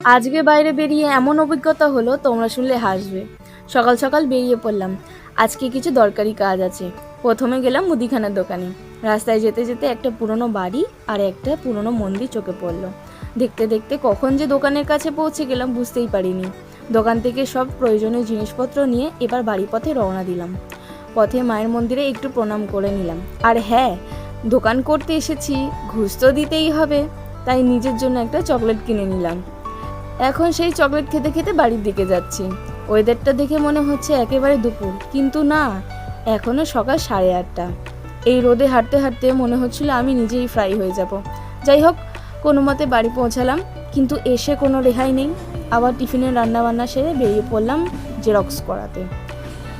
আজকে বাইরে বেরিয়ে এমন অভিজ্ঞতা হলো, তোমরা শুনলে হাসবে। সকাল সকাল বেরিয়ে পড়লাম। আজকে কিছু দরকারি কাজ আছে। প্রথমে গেলাম মুদিখানার দোকানে। রাস্তায় যেতে যেতে একটা পুরনো বাড়ি আর একটা পুরনো মন্দির চোখে পড়লো। দেখতে দেখতে কখন যে দোকানের কাছে পৌঁছে গেলাম বুঝতেই পারিনি। দোকান থেকে সব প্রয়োজনীয় জিনিসপত্র নিয়ে এবার বাড়ি পথে রওনা দিলাম। পথে মায়ের মন্দিরে একটু প্রণাম করে নিলাম। আর হ্যাঁ, দোকান করতে এসেছি, ঘুষ তো দিতেই হবে, তাই নিজের জন্য একটা চকলেট কিনে নিলাম। এখন সেই চকলেট খেতে খেতে বাড়ির দিকে যাচ্ছি। ওয়েদারটা দেখে মনে হচ্ছে একেবারে দুপুর, কিন্তু না, এখনও সকাল 8:30। এই রোদে হাঁটতে হাঁটতে মনে হচ্ছিল আমি নিজেই ফ্রাই হয়ে যাব। যাই হোক, কোনো মতে বাড়ি পৌঁছালাম, কিন্তু এসে কোনো রেহাই নেই। আবার টিফিনের রান্নাবান্না সেরে বেরিয়ে পড়লাম জেরক্স করাতে।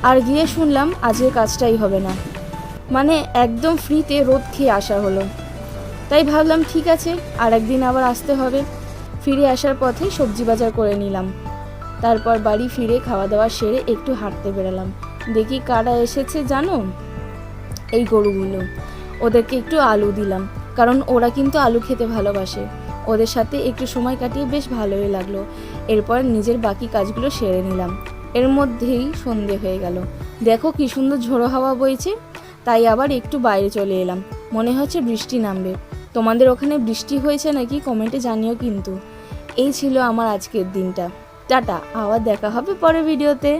আর গিয়ে শুনলাম আজকের কাজটাই হবে না, মানে একদম ফ্রিতে রোদ খেয়ে আসা হলো। তাই ভাবলাম ঠিক আছে, আর একদিন আবার আসতে হবে। ফিরে আসার পথে সবজি বাজার করে নিলাম। তারপর বাড়ি ফিরে খাওয়া দাওয়া সেরে একটু হাঁটতে বেরোলাম। দেখি কারা এসেছে জানো, এই গরুগুলো। ওদেরকে একটু আলু দিলাম, কারণ ওরা কিন্তু আলু খেতে ভালোবাসে। ওদের সাথে একটু সময় কাটিয়ে বেশ ভালোই লাগলো। এরপর নিজের বাকি কাজগুলো সেরে নিলাম। এর মধ্যেই সন্ধে হয়ে গেল। দেখো কি সুন্দর ঝোড়ো হাওয়া বইছে। তাই আবার একটু বাইরে চলে এলাম। মনে হচ্ছে বৃষ্টি নামবে। তোমাদের ওখানে বৃষ্টি হয়েছে নাকি কমেন্টে জানিও কিন্তু। এই ছিল আমার আজকের দিনটা। টাটা, আবার দেখা হবে পরের ভিডিওতে।